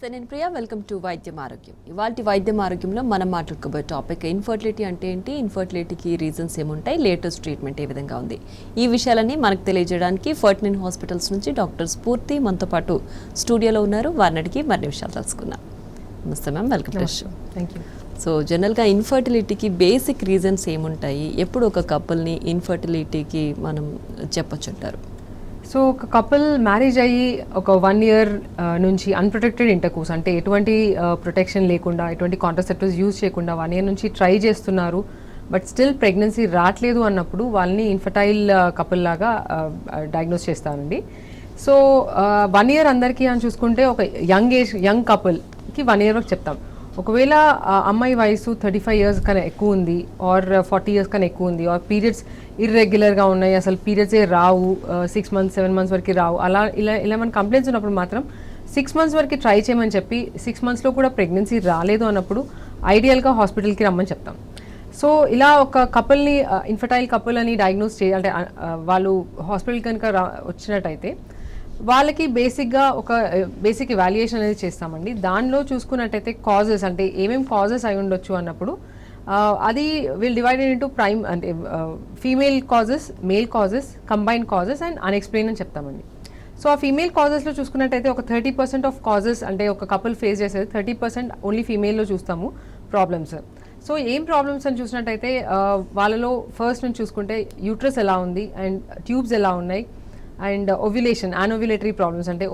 నమస్తే, నేను Priya. Welcome to వైద్యం ఆరోగ్యం. ఇవాళ వైద్యం ఆరోగ్యంలో మనం మాట్లాడుకోబోయే టాపిక్ ఇన్ఫర్టిలిటీ అంటే ఏంటి, ఇన్ఫర్టిలిటీకి రీజన్స్ ఏముంటాయి, లేటెస్ట్ ట్రీట్మెంట్ ఏ విధంగా ఉంది, ఈ విషయాలన్నీ మనకు తెలియజేయడానికి ఫర్టినైన్ హాస్పిటల్స్ నుంచి డాక్టర్ స్ఫూర్తి మనతో పాటు స్టూడియోలో ఉన్నారు. వారిని అడిగి మరిన్ని విషయాలు తెలుసుకుందాం. నమస్తే ma'am, welcome to show. Thank you. So జనరల్గా ఇన్ఫర్టిలిటీకి బేసిక్ రీజన్స్ ఏముంటాయి, ఎప్పుడు ఒక కపుల్ని ఇన్ఫర్టిలిటీకి మనం చెప్పొచ్చు అంటారు? సో ఒక కపుల్ మ్యారేజ్ అయ్యి ఒక 1 year నుంచి అన్ప్రొటెక్టెడ్ ఇంటర్కోర్స్ అంటే ఎటువంటి ప్రొటెక్షన్ లేకుండా, ఎటువంటి కాంట్రసెప్టివ్స్ యూజ్ చేయకుండా 1 year నుంచి ట్రై చేస్తున్నారు, బట్ స్టిల్ ప్రెగ్నెన్సీ రావట్లేదు అన్నప్పుడు వాళ్ళని ఇన్ఫర్టైల్ కపుల్ లాగా డయాగ్నోస్ చేస్తానండి. సో 1 year అందరికీ అని చూసుకుంటే ఒక యంగ్ కపుల్కి 1 year చెప్తాం. ఒకవేళ అమ్మాయి వయసు 35 years కన్నా ఎక్కువ ఉంది, ఆర్ 40 years కన్నా ఎక్కువ ఉంది, ఆర్ పీరియడ్స్ ఇర్రెగ్యులర్గా ఉన్నాయి, అసలు పీరియడ్సే రావు, 6 months 7 months వరకు రావు, ఇలా మన కంప్లైంట్స్ ఉన్నప్పుడు మాత్రం 6 months వరకు ట్రై చేయమని చెప్పి 6 monthsలో కూడా ప్రెగ్నెన్సీ రాలేదు అన్నప్పుడు ఐడియల్గా హాస్పిటల్కి రమ్మని చెప్తాం. సో ఇలా ఒక కపుల్ని ఇన్ఫర్టైల్ కపుల్ అని డయాగ్నోస్ అంటే వాళ్ళు హాస్పిటల్ కనుక వచ్చినట్టయితే వాళ్ళకి బేసిక్ ఇవాల్యుయేషన్ అనేది చేస్తామండి. దానిలో చూసుకున్నట్టయితే కాజెస్ అంటే ఏమేమి కాజెస్ అయి ఉండొచ్చు అన్నప్పుడు అది విల్ డివైడెడ్ ఇంటూ ప్రైమ్ అంటే female causes, male causes, combined causes and unexplained అని చెప్తామండి. సో ఆ ఫీమేల్ కాజెస్లో చూసుకున్నట్టయితే ఒక 30% ఆఫ్ కాజెస్ అంటే ఒక కపుల్ ఫేస్ చేసేది 30% ఓన్లీ ఫీమేల్లో చూస్తాము ప్రాబ్లమ్స్. సో ఏం ప్రాబ్లమ్స్ అని చూసినట్టయితే వాళ్ళలో ఫస్ట్ నుంచి చూసుకుంటే యూట్రస్ ఎలా ఉంది అండ్ ట్యూబ్స్ ఎలా ఉన్నాయి, అండ్ ఓవ్యులేషన్, యానోవ్యులేటరీ ప్రాబ్లమ్స్ అంటే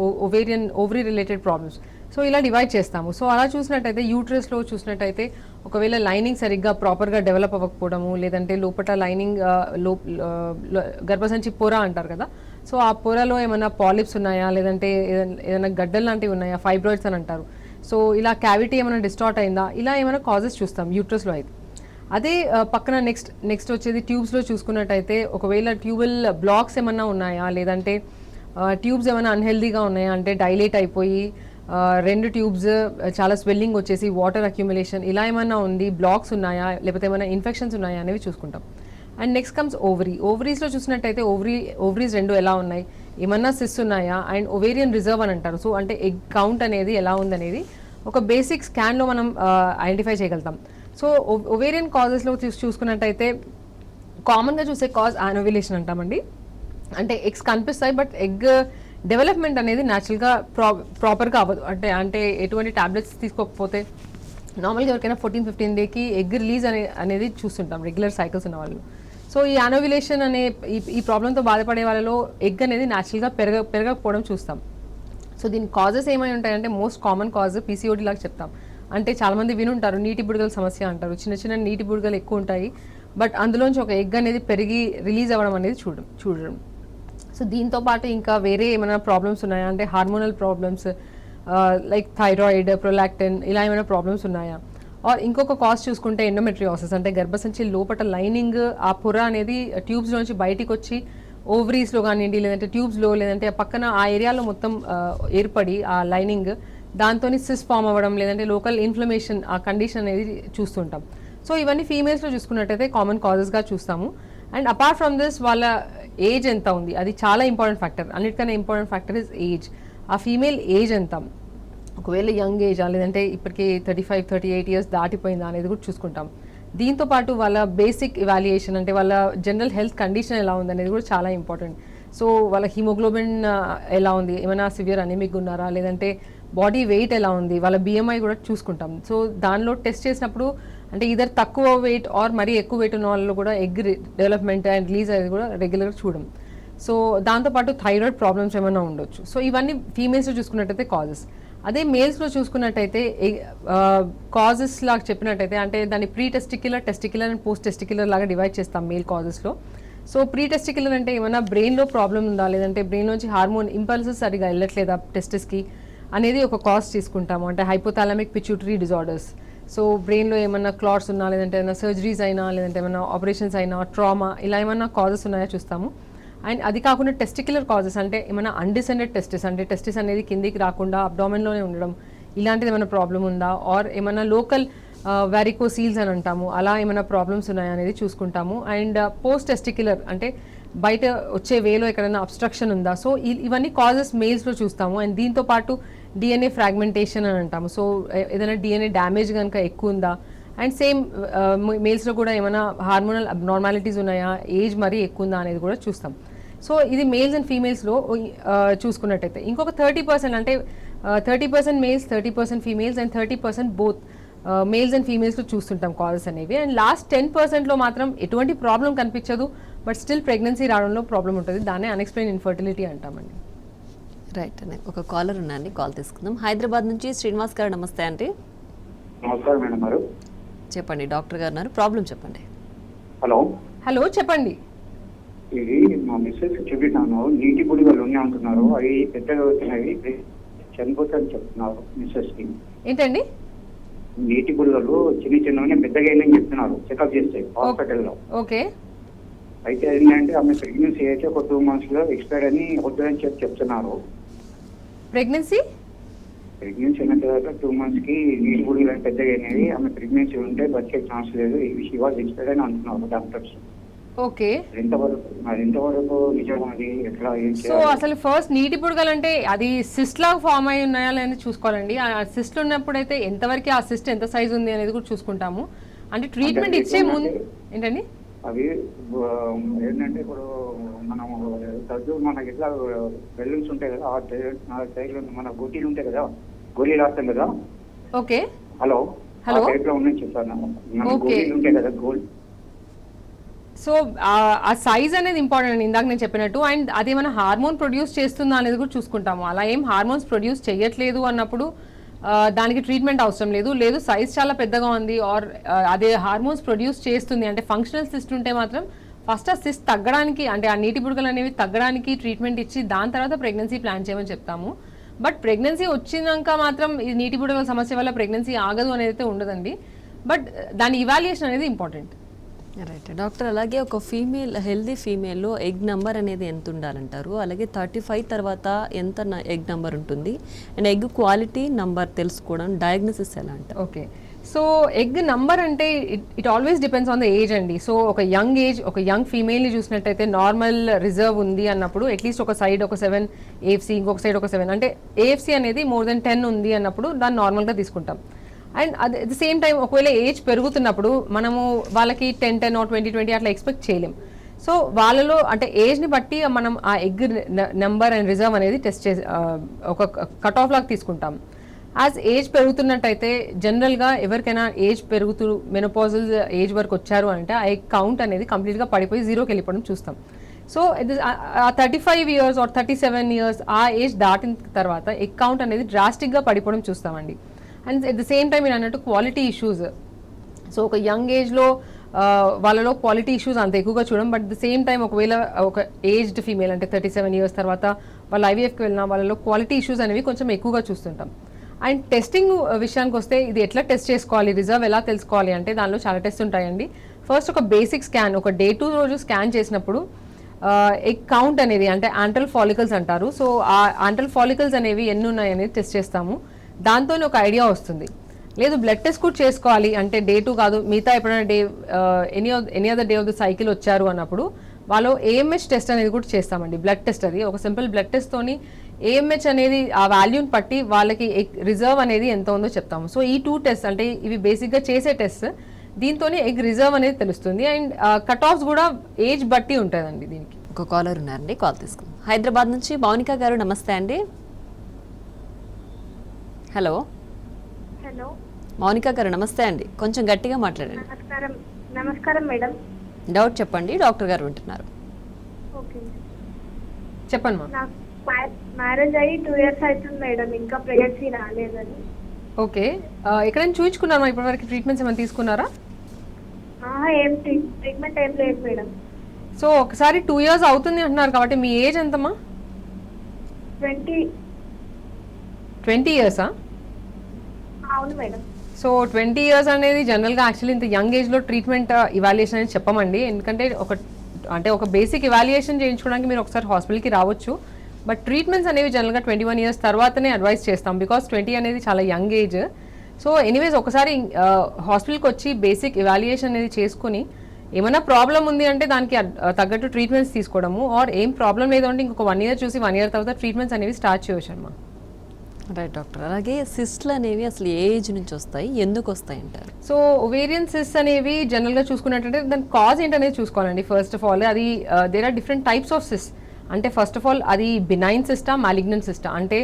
ఓవరీ రిలేటెడ్ ప్రాబ్లమ్స్. సో ఇలా డివైడ్ చేస్తాము. సో అలా చూసినట్టయితే యూట్రస్లో చూసినట్టయితే ఒకవేళ లైనింగ్ సరిగ్గా ప్రాపర్గా డెవలప్ అవ్వకపోవడము, లేదంటే లోపల లైనింగ్ గర్భసంచి పొర అంటారు కదా, సో ఆ పొరలో ఏమైనా పాలిప్స్ ఉన్నాయా, లేదంటే ఏదైనా గడ్డలు లాంటివి ఉన్నాయా, ఫైబ్రాయిడ్స్ అని అంటారు. సో ఇలా క్యావిటీ ఏమైనా డిస్టార్ట్ అయిందా, ఇలా ఏమైనా కాజెస్ చూస్తాం యూట్రస్లో అయితే. అదే పక్కన నెక్స్ట్ వచ్చేది ట్యూబ్స్లో చూసుకున్నట్టయితే ఒకవేళ ట్యూబల్ బ్లాక్స్ ఏమన్నా ఉన్నాయా, లేదంటే ట్యూబ్స్ ఏమైనా అన్హెల్దీగా ఉన్నాయా అంటే డైలేట్ అయిపోయి 2 ట్యూబ్స్ చాలా స్వెల్లింగ్ వచ్చేసి వాటర్ అక్యుములేషన్ ఇలా ఏమైనా ఉంది, బ్లాక్స్ ఉన్నాయా, లేకపోతే ఏమైనా ఇన్ఫెక్షన్స్ ఉన్నాయా అనేవి చూసుకుంటాం. అండ్ నెక్స్ట్ కమ్స్ ఓవరీస్లో చూసినట్టయితే ఓవరీస్ 2 ఎలా ఉన్నాయి, ఏమన్నా సిస్ ఉన్నాయా, అండ్ ఒవేరియన్ రిజర్వ్ అని అంటారు. సో అంటే ఎగ్ కౌంట్ అనేది ఎలా ఉందనేది ఒక బేసిక్ స్కాన్లో మనం ఐడెంటిఫై చేయగలుగుతాం. సో ఒవేరియన్ కాజెస్లో చూసుకున్నట్టయితే కామన్గా చూసే కాజ్ యానోవ్యులేషన్ అంటామండి. అంటే ఎగ్స్ కనిపిస్తాయి, బట్ ఎగ్ డెవలప్మెంట్ అనేది న్యాచురల్గా ప్రాపర్గా అవ్వదు. అంటే ఎటువంటి ట్యాబ్లెట్స్ తీసుకోకపోతే నార్మల్గా ఎవరికైనా 14-15 డేకి ఎగ్ రిలీజ్ అనేది చూస్తుంటాం రెగ్యులర్ సైకిల్స్ ఉన్న వాళ్ళు. సో ఈ యానోవ్యులేషన్ అనే ఈ ప్రాబ్లంతో బాధపడే వాళ్ళలో ఎగ్ అనేది న్యాచురల్గా పెరగకపోవడం చూస్తాం. సో దీని కాజెస్ ఏమై ఉంటాయంటే మోస్ట్ కామన్ కాజ్ పీసీఓడి లాగా చెప్తాం. అంటే చాలామంది వినుంటారు నీటి బుడగల సమస్య అంటారు. చిన్న నీటి బుడగలు ఎక్కువ ఉంటాయి, బట్ అందులోంచి ఒక ఎగ్ అనేది పెరిగి రిలీజ్ అవ్వడం అనేది చూడడం. సో దీంతో పాటు ఇంకా వేరే ఏమైనా ప్రాబ్లమ్స్ ఉన్నాయా అంటే hormonal problems like thyroid, prolactin ఇలా ఏమైనా ప్రాబ్లమ్స్ ఉన్నాయా, ఆర్ ఇంకొక కాజ్ చూసుకుంటే ఎండోమెట్రియోసిస్ అంటే గర్భసంచి లోపల లైనింగ్ ఆ పొర అనేది ట్యూబ్స్ నుంచి బయటికి వచ్చి ఓవరీస్లో కానివ్వండి, లేదంటే ట్యూబ్స్లో, లేదంటే పక్కన ఆ ఏరియాలో మొత్తం ఏర్పడి ఆ లైనింగ్ దాంతో సిస్ ఫామ్ అవ్వడం, లేదంటే లోకల్ ఇన్ఫ్లమేషన్ ఆ కండిషన్ అనేది చూస్తుంటాం. సో ఇవన్నీ ఫీమేల్స్లో చూసుకున్నట్టయితే కామన్ కాజెస్గా చూస్తాము. అండ్ అపార్ట్ ఫ్రమ్ దిస్ వాళ్ళ ఏజ్ ఎంత ఉంది, అది చాలా ఇంపార్టెంట్ ఫ్యాక్టర్. అన్నిటికన్నా ఇంపార్టెంట్ ఫ్యాక్టర్ ఇస్ ఏజ్. ఆ ఫీమేల్ ఏజ్ ఎంత, ఒకవేళ యంగ్ ఏజా లేదంటే ఇప్పటికీ 35-38 years దాటిపోయిందా అనేది కూడా చూసుకుంటాం. దీంతో పాటు వాళ్ళ బేసిక్ ఇవాల్యుయేషన్ అంటే వాళ్ళ జనరల్ హెల్త్ కండిషన్ ఎలా ఉంది అనేది కూడా చాలా ఇంపార్టెంట్. సో వాళ్ళ హిమోగ్లోబిన్ ఎలా ఉంది, ఏమైనా సివియర్ అనీమిక్ ఉన్నారా, లేదంటే బాడీ వెయిట్ ఎలా ఉంది, వాళ్ళ బిఎంఐ కూడా చూసుకుంటాం. సో దానిలో టెస్ట్ చేసినప్పుడు అంటే ఇద్దరు తక్కువ వెయిట్ ఆర్ మరీ ఎక్కువ వెయిట్ ఉన్న వాళ్ళు కూడా ఎగ్ డెవలప్మెంట్ అండ్ రిలీజ్ అనేది కూడా రెగ్యులర్గా చూడం. సో దాంతోపాటు థైరాయిడ్ ప్రాబ్లమ్స్ ఏమైనా ఉండొచ్చు. సో ఇవన్నీ ఫీమేల్స్లో చూసుకున్నట్టయితే కాజెస్. అదే మేల్స్లో చూసుకున్నట్టయితే కాజెస్ లాగా చెప్పినట్టయితే అంటే దాన్ని టెస్టిక్యులర్ అండ్ పోస్ట్ టెస్టిక్యులర్ లాగా డివైడ్ చేస్తాం మేల్ కాజెస్లో. సో టెస్టిక్యులర్ అంటే ఏమైనా బ్రెయిన్లో ప్రాబ్లం ఉందా, లేదంటే బ్రెయిన్లోంచి హార్మోన్ ఇంపల్సెస్ సరిగా వెళ్ళట్లేదా టెస్టిస్కి అనేది ఒక కాజ్ తీసుకుంటాము. అంటే హైపోథాలమిక్ పిట్యూటరీ డిజార్డర్స్. సో బ్రెయిన్లో ఏమైనా క్లాట్స్ ఉన్నా, లేదంటే ఏమైనా సర్జరీస్ అయినా, లేదంటే ఏమైనా ఆపరేషన్స్ అయినా, ట్రామా ఇలా ఏమైనా కాజెస్ ఉన్నాయో చూస్తాము. అండ్ అది కాకుండా టెస్టిక్యులర్ కాజెస్ అంటే ఏమైనా అన్డిసెండెడ్ టెస్టిస్ అంటే టెస్టిస్ అనేది కిందికి రాకుండా అబ్డామిన్లోనే ఉండడం, ఇలాంటిది ఏమైనా ప్రాబ్లం ఉందా, ఆర్ ఏమైనా లోకల్ వారికోసీల్స్ అని అంటాము, అలా ఏమైనా ప్రాబ్లమ్స్ ఉన్నాయా అనేది చూసుకుంటాము. అండ్ పోస్ట్ టెస్టిక్యులర్ అంటే బయట వచ్చే వేలో ఎక్కడైనా అబ్స్ట్రక్షన్ ఉందా. సో ఇవన్నీ కాజెస్ మేల్స్లో చూస్తాము. అండ్ దీంతో పాటు డిఎన్ఏ ఫ్రాగ్మెంటేషన్ అని అంటాము. సో ఏదైనా డిఎన్ఏ డ్యామేజ్ కనుక ఎక్కువ ఉందా, అండ్ సేమ్ మేల్స్లో కూడా ఏమైనా హార్మోనల్ అబ్నార్మాలిటీస్ ఉన్నాయా, ఏజ్ మరీ ఎక్కువ ఉందా అనేది కూడా చూస్తాం. సో ఇది మేల్స్ అండ్ ఫీమేల్స్లో చూసుకున్నట్టయితే ఇంకొక 30% అంటే 30% males, 30% females and 30% both males and ఫీమేల్స్లో చూస్తుంటాం కాజెస్ అనేవి. అండ్ లాస్ట్ 10%లో మాత్రం ఎటువంటి ప్రాబ్లం కనిపించదు, బట్ స్టిల్ ప్రెగ్నెన్సీ రావడంలో ప్రాబ్లం ఉంటుంది. దాన్నే అన్ఎక్స్ప్లెయిన్ ఇన్ఫర్టిలిటీ అంటామండి. రైట్ అండి, ఒక కాలర్ ఉన్నాండి, కాల్ తీసుకుందాం. హైదరాబాద్ నుంచి శ్రీనివాస్ గారు, నమస్తే అండి. నమస్కారం మేడం గారు. చెప్పండి, డాక్టర్ గారు ఉన్నారు, ప్రాబ్లం చెప్పండి. హలో హలో, చెప్పండి. ఇది మా మిస్సెస్ చూపించాను, నీటి బుడిగలు ఉన్నాయి అంటున్నారు, అవి పెద్దగా వచ్చినాయి, చనిపోతాయని చెప్తున్నారు మిస్సెస్ కి. ఏంటండి? నీటి బుడిగలు చిన్న చిన్నవి పెద్దగా అయినాయని చెప్తున్నారు చెకప్ చేస్తే హాస్పిటల్లో. ఓకే. అయితే ఏంటంటే ఆమె ప్రెగ్నెన్సీ అయితే ఒక 2 months లో ఎక్స్పైర్ అని వద్దని చెప్తున్నారు. ప్రెగ్నెన్సీ అయిన తర్వాత 2 months కి నీటి బుడిగలు పెద్దగా అయినాయి, ఆమె ప్రెగ్నెన్సీ ఉంటే బతికే ఛాన్స్ లేదు, షీ వాజ్ ఎక్స్పైర్ అని అంటున్నారు డాక్టర్స్. ఓకే. ఎంతవరకు నిజం అది, ఎట్లా ఏం సో చేయాలి? అసలు ఫస్ట్ నీటి బుడగలు అంటే అది సిస్ట్ లాగా ఫామ్ అయి ఉన్నాయా లేదని చూసుకోవాలండి. ఆ సిస్ట్ ఉన్నప్పుడు అయితే ఎంతవరకు ఆ సిస్ట్ ఎంత సైజ్ ఉంది అనేది కూడా చూసుకుంటాము. అంటే ట్రీట్మెంట్ ఇచ్చే ముందు ఏంటండి అవి ఏంటంటే ఇప్పుడు మనం తరచూ మనకి ఎట్లా బెలూన్స్ ఉంటాయి కదా, ఆ సైడ్ మన గోటీలు ఉంటాయి కదా, గోళీలు రాస్తాం కదా. ఓకే. Hello hello. టైప్ లో ఉన్నాయి చెప్పాను, మన ఓకే. గోళీలు ఉంటాయి కదా గోల్డ్. సో ఆ సైజ్ అనేది ఇంపార్టెంట్ అండి, ఇందాక నేను చెప్పినట్టు. అండ్ అది ఏమైనా హార్మోన్ ప్రొడ్యూస్ చేస్తుందా అనేది కూడా చూసుకుంటాము. అలా ఏం హార్మోన్స్ ప్రొడ్యూస్ చేయట్లేదు అన్నప్పుడు దానికి ట్రీట్మెంట్ అవసరం లేదు. లేదు సైజ్ చాలా పెద్దగా ఉంది ఆర్ అదే హార్మోన్స్ ప్రొడ్యూస్ చేస్తుంది అంటే ఫంక్షనల్ సిస్ట్ ఉంటే మాత్రం ఫస్ట్ ఆ సిస్ట్ తగ్గడానికి, అంటే ఆ నీటి బుడగలు అనేవి తగ్గడానికి ట్రీట్మెంట్ ఇచ్చి దాని తర్వాత ప్రెగ్నెన్సీ ప్లాన్ చేయమని చెప్తాము. బట్ ప్రెగ్నెన్సీ వచ్చినాక మాత్రం ఈ నీటి బుడగల సమస్య వల్ల ప్రెగ్నెన్సీ ఆగదు అనేది అయితే ఉండదండి. బట్ దాని ఇవాల్యుయేషన్ అనేది ఇంపార్టెంట్. రైట్ డాక్టర్, అలాగే ఒక ఫీమేల్, హెల్దీ ఫీమేల్లో ఎగ్ నెంబర్ అనేది ఎంత ఉండాలంటారు? అలాగే 35 తర్వాత ఎంత ఎగ్ నెంబర్ ఉంటుంది? అండ్ ఎగ్ క్వాలిటీ నెంబర్ తెలుసుకోవడం, డయాగ్నోసిస్ ఎలా అంటారు? ఓకే. సో ఎగ్ నంబర్ అంటే it always depends on the age అండి. సో ఒక యంగ్ ఏజ్, ఒక యంగ్ ఫీమేల్ని చూసినట్టయితే నార్మల్ రిజర్వ్ ఉంది అన్నప్పుడు అట్లీస్ట్ ఒక సైడ్ ఒక 7 ఏఎఫ్సి, ఇంకొక సైడ్ ఒక 7, అంటే ఏఎఫ్సి అనేది మోర్ దెన్ 10 ఉంది అన్నప్పుడు దాన్ని నార్మల్గా తీసుకుంటాం. And at the same time ఒకవేళ ఏజ్ పెరుగుతున్నప్పుడు మనము వాళ్ళకి 10 or 20 అట్లా ఎక్స్పెక్ట్ చేయలేం. సో వాళ్ళలో అంటే ఏజ్ని బట్టి మనం ఆ ఎగ్ నెంబర్ అండ్ రిజర్వ్ అనేది టెస్ట్ చేసి ఒక కట్ ఆఫ్ లాగా తీసుకుంటాం. యాజ్ ఏజ్ పెరుగుతున్నట్టయితే జనరల్గా ఎవరికైనా ఏజ్ పెరుగుతూ మెనోపాజల్ ఏజ్ వరకు వచ్చారు అంటే ఆ ఎగ్ కౌంట్ అనేది కంప్లీట్గా పడిపోయి 0కి వెళ్ళిపోవడం చూస్తాం. సో ఆ 35 years or 37 years ఆ ఏజ్ దాటిన తర్వాత ఎగ్ కౌంట్ అనేది డ్రాస్టిక్గా పడిపోవడం చూస్తామండి. And at the same time మీరు అన్నట్టు క్వాలిటీ ఇష్యూస్, సో ఒక యంగ్ ఏజ్లో వాళ్ళలో క్వాలిటీ ఇష్యూస్ అంత ఎక్కువగా చూడం. బట్ ద సేమ్ టైం ఒకవేళ ఒక ఏజ్డ్ ఫీమేల్ అంటే 37 years తర్వాత వాళ్ళు ఐవీఎఫ్కి వెళ్ళినా వాళ్ళలో క్వాలిటీ ఇష్యూస్ అనేవి కొంచెం ఎక్కువగా చూస్తుంటాం. అండ్ టెస్టింగ్ విషయానికి వస్తే ఇది ఎట్లా టెస్ట్ చేసుకోవాలి, రిజర్వ్ ఎలా తెలుసుకోవాలి అంటే దానిలో చాలా టెస్ట్ ఉంటాయండి. ఫస్ట్ ఒక బేసిక్ స్కాన్, ఒక Day 2 రోజు స్కాన్ చేసినప్పుడు ఎగ్ కౌంట్ అనేది అంటే యాంట్రల్ ఫాలికల్స్ అంటారు. సో ఆ యాంట్రల్ ఫాలికల్స్ అనేవి ఎన్ని ఉన్నాయి అనేది టెస్ట్ చేస్తాము. దాంతోనే ఒక ఐడియా వస్తుంది. లేదు బ్లడ్ టెస్ట్ కూడా చేసుకోవాలి అంటే Day 2 కాదు, మిగతా ఎప్పుడైనా any other day of the cycle వచ్చారు అన్నప్పుడు వాళ్ళు ఏఎంహెచ్ టెస్ట్ అనేది కూడా చేస్తామండి. బ్లడ్ టెస్ట్, అది ఒక సింపుల్ బ్లడ్ టెస్ట్తోని ఏఎంహెచ్ అనేది ఆ వాల్యూని బట్టి వాళ్ళకి ఎగ్ రిజర్వ్ అనేది ఎంత ఉందో చెప్తాము. సో ఈ 2 టెస్ట్ అంటే ఇవి బేసిక్గా చేసే టెస్ట్, దీంతోనే ఎగ్ రిజర్వ్ అనేది తెలుస్తుంది. అండ్ కట్ ఆఫ్స్ కూడా ఏజ్ బట్టి ఉంటుందండి దీనికి. ఒక కాలర్ ఉన్నారండి, కాల్ తీసుకుందాం. హైదరాబాద్ నుంచి మౌనిక గారు, నమస్తే అండి. హలో హలో, మౌనిక గారు నమస్తే అండి, కొంచెం గట్టిగా మాట్లాడండి. నమస్కారం. నమస్కారం మేడం. డౌట్ చెప్పండి, డాక్టర్ గారు వింటున్నారు. ఓకే, చెప్పండి మా. నాకు మ్యారేజ్ అయ్యి 2 years అవుతుంది మేడం, ఇంకా ప్రెగ్నెన్సీ రాలేదని. ఓకే. ఎక్కడైనా చూపించుకున్నారా ఇప్పటివరకు? ట్రీట్మెంట్స్ ఏమైనా తీసుకున్నారా? ఏం ట్రీట్మెంట్ ఏం లేదు మేడం. సో ఒకసారి 2 years అవుతుంది అంటున్నారు కాబట్టి మీ ఏజ్ ఎంతమ్మా? 20 years. అవును మేడం. సో 20 years అనేది జనరల్గా యాక్చువల్లీ ఇంత యంగ్ ఏజ్లో ట్రీట్మెంట్ ఇవాల్యుయేషన్ అనేది చెప్పమండి. ఎందుకంటే ఒక బేసిక్ ఇవాల్యుయేషన్ చేయించుకోవడానికి మీరు ఒకసారి హాస్పిటల్కి రావచ్చు. బట్ ట్రీట్మెంట్స్ అనేవి జనరల్గా 21 years తర్వాతనే అడ్వైస్ చేస్తాం, బికాస్ 20 అనేది చాలా యంగ్ ఏజ్. సో ఎనీవేస్ ఒకసారి హాస్పిటల్కి వచ్చి బేసిక్ ఇవాల్యుయేషన్ అనేది చేసుకుని ఏమైనా ప్రాబ్లం ఉంది అంటే దానికి తగ్గట్టు ట్రీట్మెంట్స్ తీసుకోవడము, ఆర్ ఏం ప్రాబ్లం లేదు అంటే ఇంకొక 1 year చూసి 1 year తర్వాత ట్రీట్మెంట్స్ అనేవి స్టార్ట్ చేయవచ్చు అమ్మా. Right doctor. అలాగే సిస్ట్లు అనేవి అసలు ఏ ఏజ్ నుంచి వస్తాయి, ఎందుకు వస్తాయి అంటారు? సో ఒవేరియన్ సిస్ అనేవి జనరల్గా చూసుకున్నట్టంటే దాని కాజ్ ఏంటనేది చూసుకోవాలండి. ఫస్ట్ ఆఫ్ ఆల్ అది there are different types of cyst. అంటే ఫస్ట్ ఆఫ్ ఆల్ అది బినైన్ సిస్టా, మాలిగ్నెంట్ సిస్టా, అంటే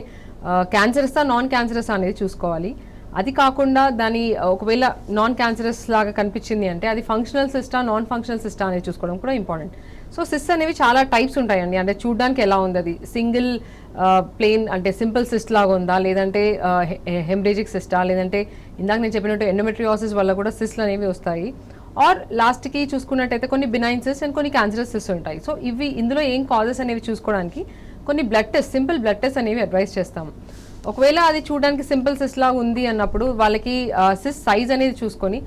క్యాన్సరస్తా నాన్ క్యాన్సరస్ అనేది చూసుకోవాలి. అది కాకుండా దాని ఒకవేళ నాన్ క్యాన్సరస్ లాగా కనిపించింది అంటే అది functional Sista, non functional Sista అనేది చూసుకోవడం కూడా ఇంపార్టెంట్. సో సిస్ అనేవి చాలా టైప్స్ ఉంటాయండి. అంటే చూడడానికి ఎలా ఉంది, అది సింగిల్ ప్లేన్ అంటే సింపుల్ సిస్ట్ లాగా ఉందా, లేదంటే హెమరేజిక్ సిస్టా, లేదంటే ఇందాక నేను చెప్పినట్టు ఎండోమెట్రియోసిస్ వల్ల కూడా సిస్ట్లు అనేవి వస్తాయి. ఆర్ లాస్ట్కి చూసుకున్నట్టయితే కొన్ని బినైన్ సిస్ అండ్ కొన్ని క్యాన్సరస్ సిస్ ఉంటాయి. సో ఇందులో ఏం కాజెస్ అనేవి చూసుకోవడానికి కొన్ని blood test, simple blood test అనేవి అడ్వైస్ చేస్తాము. ఒకవేళ అది చూడడానికి సింపుల్ సిస్ లాగా ఉంది అన్నప్పుడు వాళ్ళకి సిస్ సైజ్ అనేది చూసుకొని,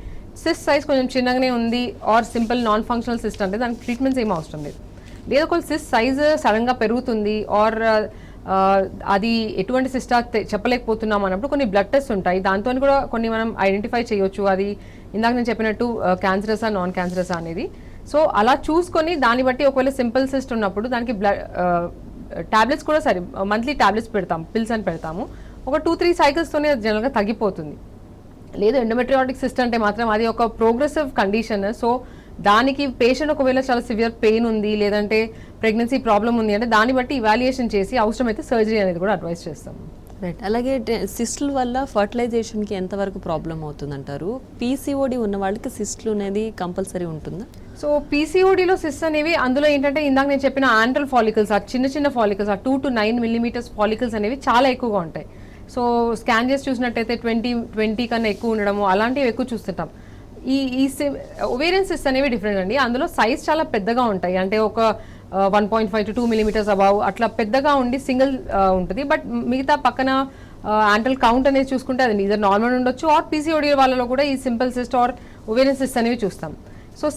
సిస్ సైజ్ కొంచెం చిన్నగానే ఉంది or simple non functional cyst అంటే దానికి ట్రీట్మెంట్స్ ఏం అవసరం లేదు. లేదా ఒక సిస్ సైజ్ సడన్గా పెరుగుతుంది ఆర్ అది ఎటువంటి సిస్టా చెప్పలేకపోతున్నాం అన్నప్పుడు కొన్ని బ్లడ్ టెస్ట్ ఉంటాయి. దాంతో కూడా కొన్ని మనం ఐడెంటిఫై చేయొచ్చు అది ఇందాక నేను చెప్పినట్టు క్యాన్సరసా నాన్ క్యాన్సరసా అనేది. సో అలా చూసుకొని దాన్ని బట్టి ఒకవేళ సింపుల్ సిస్ట్ ఉన్నప్పుడు దానికి టాబ్లెట్స్ కూడా సరే మంత్లీ టాబ్లెట్స్ పెడతాం, పిల్స్ అని పెడతాము. ఒక 2-3 సైకిల్స్తోనే అది జనరల్గా తగ్గిపోతుంది. లేదు ఎండోమెట్రియాటిక్ సిస్ట్ అంటే మాత్రం అది ఒక ప్రోగ్రెసివ్ కండిషన్. సో దానికి పేషెంట్ ఒకవేళ చాలా సివియర్ పెయిన్ ఉంది, లేదంటే ప్రెగ్నెన్సీ ప్రాబ్లం ఉంది అంటే దాన్ని బట్టి ఇవాల్యుయేషన్ చేసి అవసరమైతే సర్జరీ అనేది కూడా అడ్వైస్ చేస్తాం. రైట్. అలాగే సిస్టుల వల్ల ఫర్టిలైజేషన్కి ఎంతవరకు ప్రాబ్లం అవుతుందంటారు? పీసీఓడి ఉన్న వాళ్ళకి సిస్టులు అనేది కంపల్సరీ ఉంటుందా? సో పీసీఓడిలో సిస్ అనేవి అందులో ఏంటంటే ఇందాక నేను చెప్పిన ఆంట్రల్ ఫాలికల్స్, ఆ చిన్న చిన్న ఫాలికల్స్, ఆ 2 to 9 millimeters ఫాలికల్స్ అనేవి చాలా ఎక్కువగా ఉంటాయి. సో స్కాన్ చేసి చూసినట్టయితే 20 కన్నా ఎక్కువ ఉండడము అలాంటివి ఎక్కువ చూస్తుంటాం. ఈ ఒవేరియన్ సిస్ అనేవి డిఫరెంట్ అండి. అందులో సైజ్ చాలా పెద్దగా ఉంటాయి. అంటే ఒక 1.5 to 2 millimeters అబౌవ్ అట్లా పెద్దగా ఉండి సింగిల్ ఉంటుంది. బట్ మిగతా పక్కన యాంటల్ కౌంట్ అనేది చూసుకుంటే అది ఇదర్ నార్మల్ ఉండొచ్చు ఆర్ పీసీఓడి వాళ్ళలో కూడా ఈ simple cyst or ovarian cyst అనేవి చూస్తాం. సో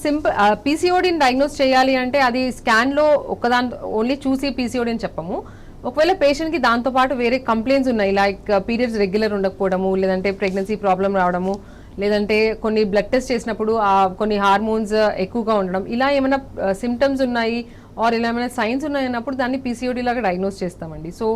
పీసీఓడిని డయాగ్నోస్ చేయాలి అంటే అది స్కాన్లో ఒక్కదాని ఓన్లీ చూసి పీసీఓడి అని చెప్పము. ఒకవేళ పేషెంట్కి దాంతోపాటు వేరే కంప్లైంట్స్ ఉన్నాయి, లైక్ పీరియడ్స్ రెగ్యులర్ ఉండకపోవడము, లేదంటే ప్రెగ్నెన్సీ ప్రాబ్లం రావడము, లేదంటే కొన్ని బ్లడ్ టెస్ట్ చేసినప్పుడు కొన్ని హార్మోన్స్ ఎక్కువగా ఉండడం, ఇలా ఏమైనా సిమ్టమ్స్ ఉన్నాయి ఆర్ ఇలా ఏమైనా సైన్స్ ఉన్నాయి అన్నప్పుడు దాన్ని పీసీఓడి లాగా డయాగ్నోస్ చేస్తామండి. So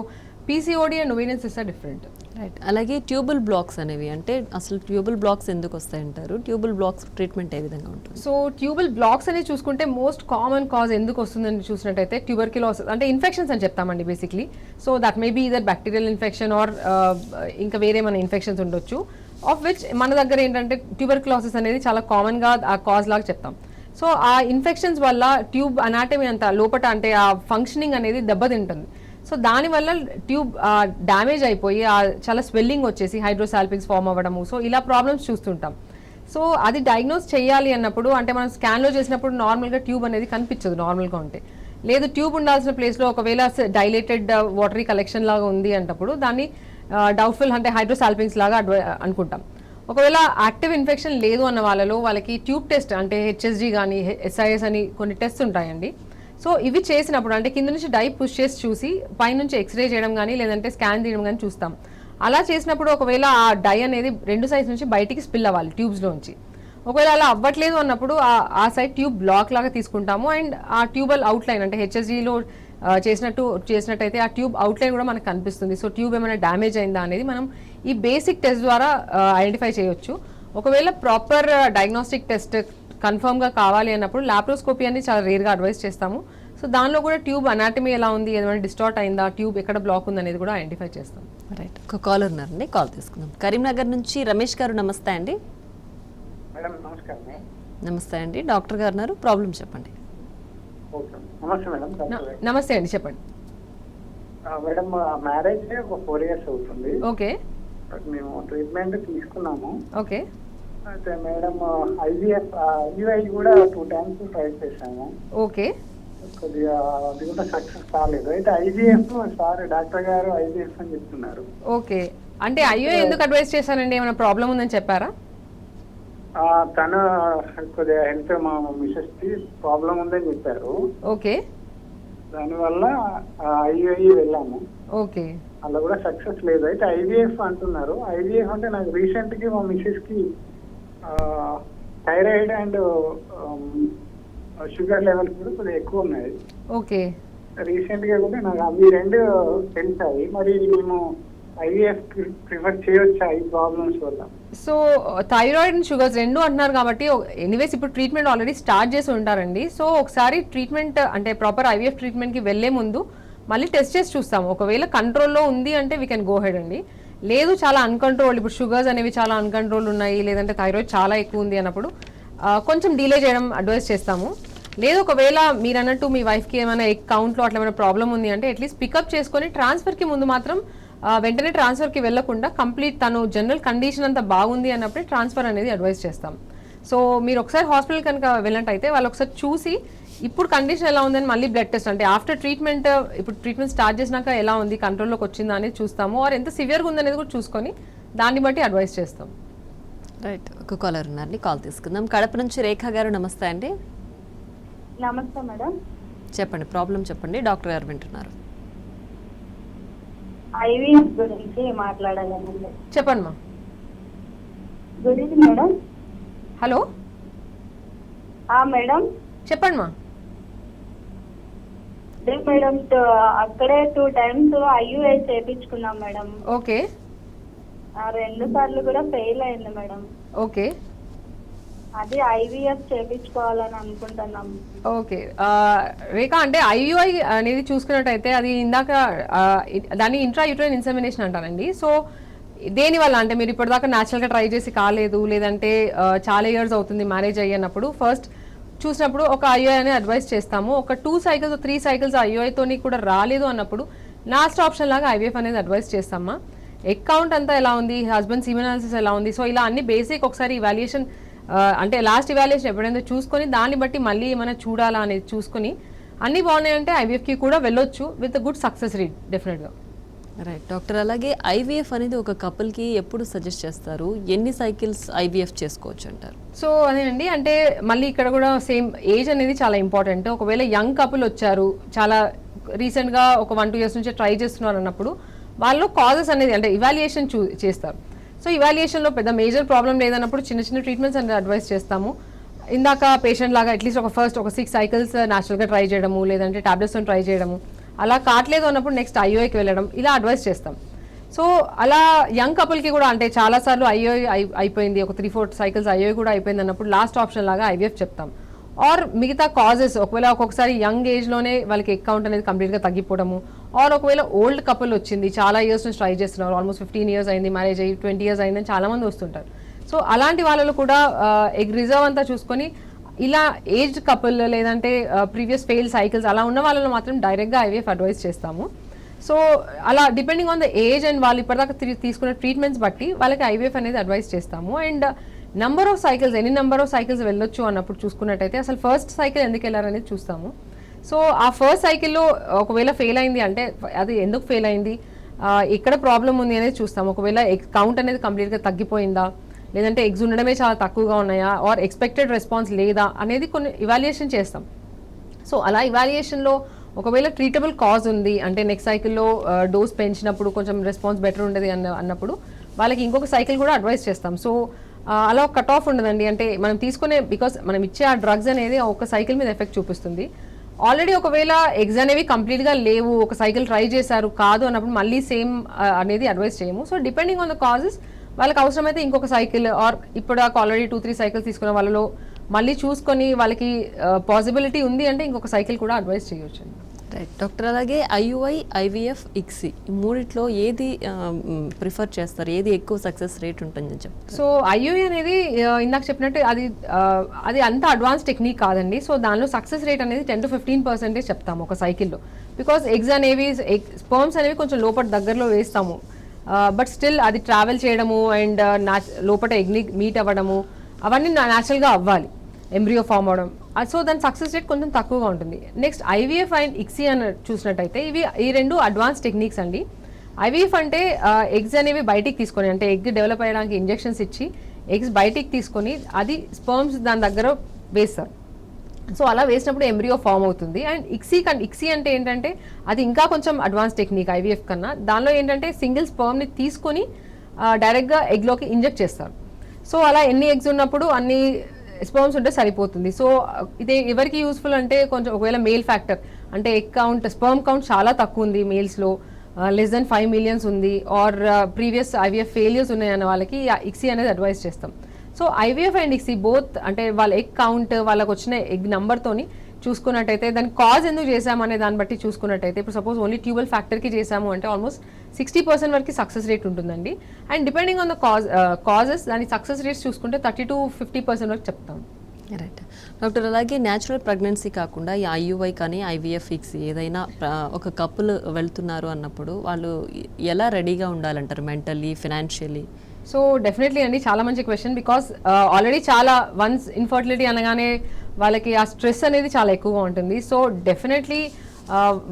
PCOD and ovarian cyst are different. Right. అలాగే ట్యూబుల్ బ్లాక్స్ అనేవి, అంటే అసలు ట్యూబుల్ బ్లాక్స్ ఎందుకు వస్తాయంటారు? ట్యూబుల్ బ్లాక్స్ ట్రీట్మెంట్ ఏ విధంగా ఉంటుంది? సో ట్యూబుల్ బ్లాక్స్ అనేది చూసుకుంటే మోస్ట్ కామన్ కాజ్ ఎందుకు వస్తుందని చూసినట్టయితే ట్యూబర్క్యులోసిస్ అంటే ఇన్ఫెక్షన్స్ అని చెప్తామండి basically. So that may be either bacterial infection or ఇంకా వేరే మన ఇన్ఫెక్షన్స్ ఉండొచ్చు, ఆఫ్ విచ్ మన దగ్గర ఏంటంటే ట్యూబర్క్యులోసిస్ అనేది చాలా కామన్గా ఆ కాజ్ లాగా చెప్తాం. సో ఆ ఇన్ఫెక్షన్స్ వల్ల ట్యూబ్ అనాటమీ అంతా లోపల అంటే ఆ ఫంక్షనింగ్ అనేది దెబ్బతింటుంది. సో దానివల్ల ట్యూబ్ డ్యామేజ్ అయిపోయి చాలా స్వెల్లింగ్ వచ్చేసి హైడ్రోసాల్పింగ్స్ ఫామ్ అవ్వడము, సో ఇలా ప్రాబ్లమ్స్ చూస్తుంటాం. సో అది డయాగ్నోస్ చేయాలి అన్నప్పుడు అంటే మనం స్కాన్లో చేసినప్పుడు నార్మల్గా ట్యూబ్ అనేది కనిపించదు నార్మల్గా ఉంటే. లేదు ట్యూబ్ ఉండాల్సిన ప్లేస్లో ఒకవేళ డైలేటెడ్ వాటరీ కలెక్షన్ లాగా ఉంది అన్నప్పుడు దాన్ని డౌట్ఫుల్ అంటే హైడ్రోసాల్పింగ్స్ లాగా అనుకుంటాం. ఒకవేళ యాక్టివ్ ఇన్ఫెక్షన్ లేదు అన్న వాళ్ళకి ట్యూబ్ టెస్ట్ అంటే హెచ్ఎస్జీ కానీ ఎస్ఐఎస్ అని కొన్ని టెస్ట్ ఉంటాయండి. సో ఇవి చేసినప్పుడు అంటే కింద నుంచి డై పుష్ చేసి చూసి పైనుంచి ఎక్స్రే చేయడం కానీ లేదంటే స్కాన్ తీయడం కానీ చూస్తాం. అలా చేసినప్పుడు ఒకవేళ ఆ డై అనేది 2 సైడ్స్ నుంచి బయటికి స్పిల్ అవ్వాలి ట్యూబ్స్లోంచి. ఒకవేళ అలా అవ్వట్లేదు అన్నప్పుడు ఆ సైడ్ ట్యూబ్ బ్లాక్ లాగా తీసుకుంటాము అండ్ ఆ ట్యూబల్ అవుట్లైన్ అంటే హెచ్ఎస్జీలో చేసినట్టయితే ఆ ట్యూబ్ అవుట్లైన్ కూడా మనకు కనిపిస్తుంది. సో ట్యూబ్ ఏమైనా డ్యామేజ్ అయిందా అనేది మనం ఈ బేసిక్ టెస్ట్ ద్వారా ఐడెంటిఫై చేయొచ్చు. ఒకవేళ ప్రాపర్ డయాగ్నోస్టిక్ టెస్ట్ కన్ఫర్మ్గా కావాలి అన్నప్పుడు లాప్రోస్కోపీ అని చాలా రేర్గా అడ్వైస్ చేస్తాము. సో దానిలో కూడా ట్యూబ్ అనాటమీ ఎలా ఉంది, ఏమైనా డిస్టార్ట్ అయిందా, ట్యూబ్ ఎక్కడ బ్లాక్ ఉంది అనేది కూడా ఐడెంటిఫై చేస్తాం. రైట్. ఒక కాలర్ ఉన్నారండి, కాల్ తీసుకుందాం. కరీంనగర్ నుంచి రమేష్ గారు, నమస్తే అండి. మేడం నమస్కారం. నమస్తే అండి, డాక్టర్ గారు ఉన్నారు, ప్రాబ్లం చెప్పండి. నమస్తే మేడం. నమస్తే అండి, చెప్పండి. మేడం మ్యారేజ్ ఒక 4 years అవుతుంది. ఓకే. మేము ట్రీట్మెంట్ తీసుకున్నాము. ఓకే. అయితే మేడం ఐవీఐ కూడా 2 times ట్రై చేశాము. ఓకే. కొద్దిగా అది కూడా సక్సెస్ కాలేదు. అయితే ఐవీఎఫ్ సార్ డాక్టర్ గారు ఐవీఎఫ్ అని చెప్తున్నారు. ఓకే. అంటే అయ్యో ఎందుకు అడ్వైస్ చేశారండి, ఏమైనా ప్రాబ్లం ఉందని చెప్పారా? తన కొద్దిగా హెల్త్ మా మిసెస్ కి ప్రాబ్లం ఉందని చెప్పారు. ఓకే. దానివల్ల ఐవీఐ వెళ్ళాము. ఓకే. అలా కూడా సక్సెస్ లేదు. అయితే ఐవీఎఫ్ అంటున్నారు. ఐవీఎఫ్ అంటే నాకు రీసెంట్ గా మా మిసెస్ కి థైరాయిడ్ అండ్ షుగర్ లెవెల్స్ కూడా కొద్దిగా ఎక్కువ ఉన్నాయి. ఓకే. రీసెంట్ గా కూడా నాకు అవి 2 తెలిసాయి. మరి మేము ఐవీఎఫ్ ప్రిఫర్ చేయొచ్చా ఈ ప్రాబ్లమ్స్ వల్ల? సో థైరాయిడ్ అండ్ షుగర్స్ రెండు అంటున్నారు కాబట్టి ఎనీవేస్ ఇప్పుడు ట్రీట్మెంట్ ఆల్రెడీ స్టార్ట్ చేసి ఉంటారండి. సో ఒకసారి ట్రీట్మెంట్ అంటే ప్రాపర్ ఐవీఎఫ్ ట్రీట్మెంట్కి వెళ్ళే ముందు మళ్ళీ టెస్ట్ చేసి చూస్తాము. ఒకవేళ కంట్రోల్లో ఉంది అంటే వీ కెన్ గో హెడ్ అండి. లేదు చాలా అన్కంట్రోల్, ఇప్పుడు షుగర్స్ అనేవి చాలా అన్కంట్రోల్ ఉన్నాయి, లేదంటే థైరాయిడ్ చాలా ఎక్కువ ఉంది అన్నప్పుడు కొంచెం డిలే చేయడం అడ్వైస్ చేస్తాము. లేదు ఒకవేళ మీరు అన్నట్టు మీ వైఫ్కి ఏమైనా ఎగ్ కౌంట్లో అట్లా ఏమైనా ప్రాబ్లం ఉంది అంటే అట్లీస్ట్ పికప్ చేసుకొని ట్రాన్స్ఫర్కి ముందు మాత్రం వెంటనే ట్రాన్స్ఫర్కి వెళ్ళకుండా కంప్లీట్ తను జనరల్ కండిషన్ అంతా బాగుంది అన్నప్పుడే ట్రాన్స్ఫర్ అనేది అడ్వైస్ చేస్తాం. సో మీరు ఒకసారి హాస్పిటల్ కనుక వెళ్ళినట్టయితే వాళ్ళు ఒకసారి చూసి ఇప్పుడు కండిషన్ ఎలా ఉందని మళ్ళీ బ్లడ్ టెస్ట్ అంటే ఆఫ్టర్ ట్రీట్మెంట్, ఇప్పుడు ట్రీట్మెంట్ స్టార్ట్ చేసినాక ఎలా ఉంది, కంట్రోల్లోకి వచ్చిందా అనేది చూస్తాము. ఆర్ ఎంత సివియర్గా ఉందనేది కూడా చూసుకొని దాన్ని బట్టి అడ్వైస్ చేస్తాం. రైట్, ఒక కాలర్ ఉన్నారండి, కాల్ తీసుకుందాం. కడప నుంచి రేఖ గారు, నమస్తే అండి. నమస్తే మేడం. చెప్పండి, ప్రాబ్లం చెప్పండి, డాక్టర్ గారు వింటున్నారు. ఐవీఎఫ్ గురించి మాట్లాడాలండి. చెప్పండి మా. Good evening madam. Hello madam చెప్పండి మా. అదే మేడం, అక్కడే 2 times ఐయుఐ చేయించుకున్నాం మేడం. ఓకే 2 సార్లు కూడా ఫెయిల్ అయింది మేడం. ఓకే అది ఐవీఎఫ్ చేయించుకోవాలని అనుకుంటున్నాం. ఓకే రేఖ, అంటే ఐయుఐ అనేది చూసుకున్నట్టయితే అది ఇందాక దాన్ని ఇంట్రాయూటరైన్ ఇన్సెమినేషన్ అంటారండి. సో దేనివల్ల అంటే మీరు ఇప్పటిదాకా న్యాచురల్గా ట్రై చేసి కాలేదు, లేదంటే చాలా ఇయర్స్ అవుతుంది మ్యారేజ్ అయ్యినప్పుడు ఫస్ట్ చూసినప్పుడు ఒక ఐయుఐ అని అడ్వైస్ చేస్తాము. ఒక 2 cycles 3 cycles ఐయుఐతోని కూడా రాలేదు అన్నప్పుడు లాస్ట్ ఆప్షన్ లాగా ఐవీఎఫ్ అనేది అడ్వైస్ చేస్తామా. ఎగ్ కౌంట్ అంతా ఎలా ఉంది, హస్బెండ్ సీమెన్ అనాలిసిస్ ఎలా ఉంది, సో ఇలా అన్ని బేసిక్ ఒకసారి ఇవాల్యుయేషన్ అంటే లాస్ట్ ఇవాల్యుయేషన్ ఎప్పుడైనా చూసుకొని దాన్ని బట్టి మళ్ళీ ఏమైనా చూడాలా అనేది చూసుకొని అన్నీ బాగున్నాయంటే ఐవీఎఫ్కి కూడా వెళ్ళొచ్చు విత్ గుడ్ సక్సెస్ రేట్ డెఫినెట్గా. రైట్ డాక్టర్, అలాగే ఐవీఎఫ్ అనేది ఒక కపుల్కి ఎప్పుడు సజెస్ట్ చేస్తారు, ఎన్ని సైకిల్స్ ఐవీఎఫ్ చేసుకోవచ్చు అంటారు? సో అదేనండి, అంటే మళ్ళీ ఇక్కడ కూడా సేమ్ ఏజ్ అనేది చాలా ఇంపార్టెంట్. ఒకవేళ యంగ్ కపుల్ వచ్చారు, చాలా రీసెంట్గా ఒక 1-2 years నుంచి ట్రై చేస్తున్నారు అన్నప్పుడు వాళ్ళు కాజెస్ అనేది అంటే ఇవాల్యుయేషన్ చేస్తారు. సో ఇవాల్యుయేషన్లో పెద్ద మేజర్ ప్రాబ్లం లేదన్నప్పుడు చిన్న చిన్న ట్రీట్మెంట్స్ అనేది అడ్వైస్ చేస్తాము. ఇందాక పేషెంట్ లాగా అట్లీస్ట్ ఒక 6 cycles న్యాచురల్గా ట్రై చేయడము, లేదంటే టాబ్లెట్స్తో ట్రై చేయడము, అలా కావట్లేదు అన్నప్పుడు నెక్స్ట్ ఐయుఐకి వెళ్ళడం, ఇలా అడ్వైస్ చేస్తాం. సో అలా యంగ్ కపుల్కి కూడా అంటే చాలాసార్లు ఐయుఐ అయిపోయింది, ఒక 3-4 cycles ఐయుఐ కూడా అయిపోయింది అన్నప్పుడు లాస్ట్ ఆప్షన్ లాగా ఐవీఎఫ్ చెప్తాం. ఆర్ మిగతా కాజెస్ ఒకవేళ ఒక్కొక్కసారి యంగ్ ఏజ్లోనే వాళ్ళకి ఎగ్ కౌంట్ అనేది కంప్లీట్గా తగ్గిపోవడము, ఆర్ ఒకవేళ ఓల్డ్ కపుల్ వచ్చింది చాలా ఇయర్స్ నుంచి ట్రై చేస్తున్నారు, ఆల్మోస్ట్ 15 years అయింది మ్యారేజ్ అయ్యి 20 years అయిందని చాలామంది వస్తుంటారు. సో అలాంటి వాళ్ళలో కూడా ఎగ్ రిజర్వ్ అంతా చూసుకొని ఇలా ఏజ్డ్ కపుల్ లేదంటే ప్రీవియస్ ఫెయిల్ సైకిల్స్ అలా ఉన్న వాళ్ళలో మాత్రం డైరెక్ట్గా ఐవీఎఫ్ అడ్వైస్ చేస్తాము. సో అలా depending on the age and వాళ్ళు ఇప్పటిదాకా తీసుకున్న ట్రీట్మెంట్స్ బట్టి వాళ్ళకి ఐవీఎఫ్ అనేది అడ్వైస్ చేస్తాము. అండ్ నెంబర్ ఆఫ్ సైకిల్స్, ఎన్ని నెంబర్ ఆఫ్ సైకిల్స్ వెళ్ళొచ్చు అన్నప్పుడు చూసుకున్నట్టయితే అసలు ఫస్ట్ సైకిల్ ఎందుకు వెళ్ళారనేది చూస్తాము. సో ఆ ఫస్ట్ సైకిల్లో ఒకవేళ ఫెయిల్ అయింది అంటే అది ఎందుకు ఫెయిల్ అయింది, ఇక్కడ ప్రాబ్లం ఉంది అనేది చూస్తాము. ఒకవేళ ఎగ్ కౌంట్ అనేది కంప్లీట్గా తగ్గిపోయిందా, లేదంటే ఎగ్స్ ఉండడమే చాలా తక్కువగా ఉన్నాయా, ఆర్ ఎక్స్పెక్టెడ్ రెస్పాన్స్ లేదా అనేది కొన్ని ఇవాల్యుయేషన్ చేస్తాం. సో అలా ఇవాల్యుయేషన్లో ఒకవేళ ట్రీటబుల్ కాజ్ ఉంది అంటే నెక్స్ట్ సైకిల్లో డోస్ పెంచినప్పుడు కొంచెం రెస్పాన్స్ బెటర్ ఉండేది అన్నప్పుడు వాళ్ళకి ఇంకొక సైకిల్ కూడా అడ్వైస్ చేస్తాం. సో అలా కట్ ఆఫ్ ఉండదండి, అంటే మనం తీసుకునే బికాస్ మనం ఇచ్చే ఆ డ్రగ్స్ అనేది ఒక సైకిల్ మీద ఎఫెక్ట్ చూపిస్తుంది. ఆల్రెడీ ఒకవేళ ఎగ్స్ అనేవి కంప్లీట్గా లేవు, ఒక సైకిల్ ట్రై చేశారు కాదు అన్నప్పుడు మళ్ళీ సేమ్ అనేది అడ్వైస్ చేయము. So depending on the causes వాళ్ళకి అవసరమైతే ఇంకొక సైకిల్ ఆర్ ఇప్పుడు ఆల్రెడీ 2-3 cycles తీసుకున్న వాళ్ళలో మళ్ళీ చూసుకొని వాళ్ళకి పాసిబిలిటీ ఉంది అంటే ఇంకొక సైకిల్ కూడా అడ్వైస్ చేయొచ్చు. రైట్ డాక్టర్, అలాగే ఐయుఐ, ఐవీఎఫ్, ఇక్సీ ఈ మూడిట్లో ఏది ప్రిఫర్ చేస్తారు, ఏది ఎక్కువ సక్సెస్ రేట్ ఉంటుందని చెప్తారు? సో ఐయుఐ అనేది ఇందాక చెప్పినట్టు అది అంత అడ్వాన్స్ టెక్నిక్ కాదండి. సో దానిలో సక్సెస్ రేట్ అనేది 10-15% చెప్తాము ఒక సైకిల్లో. బికాస్ ఎగ్స్ అనేవి స్పర్మ్స్ అనేవి కొంచెం లోపల దగ్గరలో వేస్తాము, బట్ స్టిల్ అది ట్రావెల్ చేయడము అండ్ లోపల ఎగ్ని మీట్ అవ్వడము అవన్నీ న్యాచురల్గా అవ్వాలి, ఎంబ్రియో ఫామ్ అవడం. సో దాని సక్సెస్ రేట్ కొంచెం తక్కువగా ఉంటుంది. నెక్స్ట్ ఐవీఎఫ్ అండ్ ఇక్సీ అని చూసినట్టయితే ఈ రెండు అడ్వాన్స్ టెక్నిక్స్ అండి. ఐవీఎఫ్ అంటే ఎగ్స్ అనేవి బయటికి తీసుకొని అంటే ఎగ్ డెవలప్ అయ్యడానికి ఇంజెక్షన్స్ ఇచ్చి ఎగ్స్ బయటికి తీసుకొని అది స్పర్మ్స్ దాని దగ్గర వేస్తారు. సో అలా వేసినప్పుడు ఎంబ్రియో ఫామ్ అవుతుంది. అండ్ ఇక్సీ అంటే ఏంటంటే అది ఇంకా కొంచెం అడ్వాన్స్ టెక్నిక్ ఐవీఎఫ్ కన్నా. దానిలో ఏంటంటే సింగిల్ స్పర్మ్ని తీసుకొని డైరెక్ట్గా ఎగ్లోకి ఇంజెక్ట్ చేస్తారు. సో అలా ఎన్ని ఎగ్స్ ఉన్నప్పుడు అన్ని స్పర్మ్స్ ఉంటే సరిపోతుంది. సో ఇది ఎవరికి యూస్ఫుల్ అంటే కొంచెం ఒకవేళ మేల్ ఫ్యాక్టర్ అంటే ఎగ్ కౌంట్ స్పర్మ్ కౌంట్ చాలా తక్కువ ఉంది మేల్స్లో, లెస్ దెన్ 5 millions ఉంది ఆర్ ప్రీవియస్ ఐవీఎఫ్ ఫెయిలియర్స్ ఉన్నాయన్న వాళ్ళకి ఇక్సీ అనేది అడ్వైస్ చేస్తాం. So IVF and ICSI both అంటే వాళ్ళ ఎగ్ కౌంట్, వాళ్ళకి వచ్చిన ఎగ్ నెంబర్తోని చూసుకున్నట్టయితే దాని కాజ్ ఎందుకు చేసాము అనే దాన్ని బట్టి చూసుకున్నట్టయితే ఇప్పుడు సపోజ్ ఓన్లీ ట్యూబల్ ఫ్యాక్టర్కి చేసాము అంటే ఆల్మోస్ట్ 60% వరకు సక్సెస్ రేట్ ఉంటుందండి. And depending on the causes దాని సక్సెస్ రేట్స్ చూసుకుంటే 30 to 50% వరకు చెప్తాం. రైట్ డాక్టర్, అలాగే న్యాచురల్ ప్రెగ్నెన్సీ కాకుండా ఈ ఐయుఐ కానీ ఐవీఎఫ్ ఇక్సీ ఏదైనా ఒక కపుల్ వెళ్తున్నారు అన్నప్పుడు వాళ్ళు ఎలా రెడీగా ఉండాలంటారు, మెంటల్లీ, ఫినాన్షియలీ? సో డెఫినెట్లీ అండి, చాలా మంచి క్వశ్చన్. బికాస్ ఆల్రెడీ చాలా వన్స్ ఇన్ఫర్టిలిటీ అనగానే వాళ్ళకి ఆ స్ట్రెస్ అనేది చాలా ఎక్కువగా ఉంటుంది. సో డెఫినెట్లీ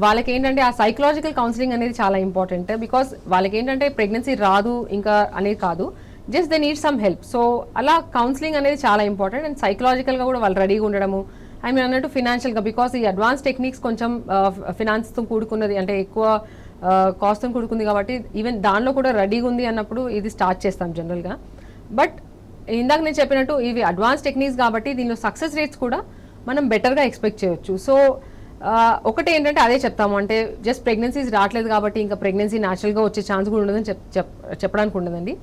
వాళ్ళకి ఏంటంటే ఆ సైకలాజికల్ కౌన్సిలింగ్ అనేది చాలా ఇంపార్టెంట్. బికాస్ వాళ్ళకి ఏంటంటే ప్రెగ్నెన్సీ రాదు ఇంకా అనేది కాదు, just they need some help. So అలా కౌన్సిలింగ్ అనేది చాలా ఇంపార్టెంట్. అండ్ సైకలాజికల్గా కూడా వాళ్ళు రెడీగా ఉండడము, ఐ మీన్ అన్నట్టు ఫినాన్షియల్గా, బికాస్ ఈ అడ్వాన్స్ టెక్నిక్స్ కొంచెం ఫినాన్స్తో కూడుకున్నది, అంటే ఎక్కువ కాస్ట్తో కూడుకుంది కాబట్టి ఈవెన్ దానిలో కూడా రెడీగా ఉంది అన్నప్పుడు ఇది స్టార్ట్ చేస్తాం జనరల్గా. బట్ ఇందాక నేను చెప్పినట్టు ఇవి అడ్వాన్స్ టెక్నిక్స్ కాబట్టి దీనిలో సక్సెస్ రేట్స్ కూడా మనం బెటర్గా ఎక్స్పెక్ట్ చేయొచ్చు. సో ఒకటి ఏంటంటే అదే చెప్తాము, అంటే జస్ట్ ప్రెగ్నెన్సీస్ రావట్లేదు కాబట్టి ఇంకా ప్రెగ్నెన్సీ న్యాచురల్గా వచ్చే ఛాన్స్ కూడా ఉండదని చెప్పడానికి ఉండదండి.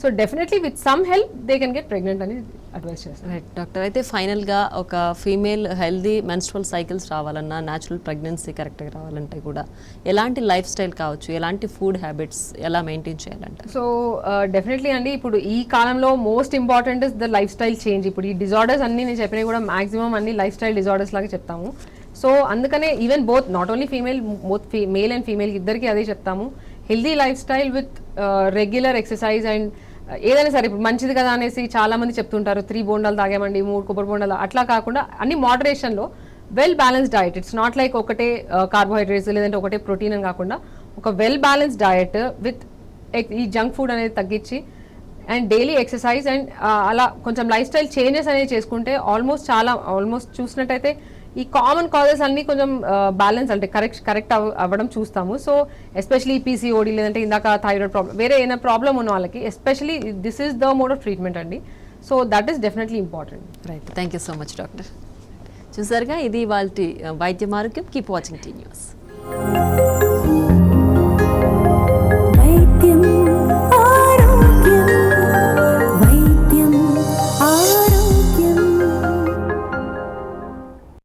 So definitely with some help they can get pregnant అని అడ్వైస్ చేస్తాను. రైట్ డాక్టర్, అయితే ఫైనల్గా ఒక ఫీమేల్ హెల్దీ మెన్స్ట్రువల్ సైకిల్స్ రావాలన్నా, న్యాచురల్ ప్రెగ్నెన్సీ కరెక్ట్గా రావాలంటే కూడా ఎలాంటి లైఫ్ స్టైల్ కావచ్చు, ఎలాంటి ఫుడ్ హ్యాబిట్స్ ఎలా మెయింటైన్ చేయాలంటారు? సో డెఫినెట్లీ అండి, ఇప్పుడు ఈ కాలంలో most important is the life style change. ఇప్పుడు ఈ డిజార్డర్స్ అన్ని నేను చెప్పినవి కూడా మాక్సిమం అన్ని లైఫ్ స్టైల్ డిజార్డర్స్ లాగా చెప్తాము. సో అందుకనే even both not only female, both male and female ఇద్దరికి అదే చెప్తాము. Healthy life style with regular exercise and ఏదైనా సరే ఇప్పుడు మంచిది కదా అనేసి చాలా మంది చెప్తుంటారు 3 బోండాలు తాగామండి, 3 కొబ్బరి బోండాలు, అట్లా కాకుండా అన్ని మోడరేషన్లో well balanced diet. It's not like ఒకటే కార్బోహైడ్రేట్స్ లేదంటే ఒకటే ప్రోటీన్ అని కాకుండా ఒక వెల్ బ్యాలెన్స్డ్ డయట్ విత్ ఈ జంక్ ఫుడ్ అనేది తగ్గించి అండ్ డైలీ ఎక్సర్సైజ్ అండ్ అలా కొంచెం లైఫ్ స్టైల్ చేంజెస్ అనేది చేసుకుంటే ఆల్మోస్ట్ చూసినట్టయితే ఈ కామన్ కాజెస్ అన్ని కొంచెం బ్యాలెన్స్ అంటే కరెక్ట్ అవ్వడం చూస్తాము. సో ఎస్పెషలీ పీసీఓడి లేదంటే ఇందాక థైరాయిడ్ ప్రాబ్లం, వేరే ఏదైనా ప్రాబ్లం ఉన్న వాళ్ళకి especially this is the mode of treatment అండి. So that is definitely important. Right, thank you so much doctor. చూసారుగా, ఇది వాళ్ళ వైద్యం ఆరోగ్యం. Keep watching T news.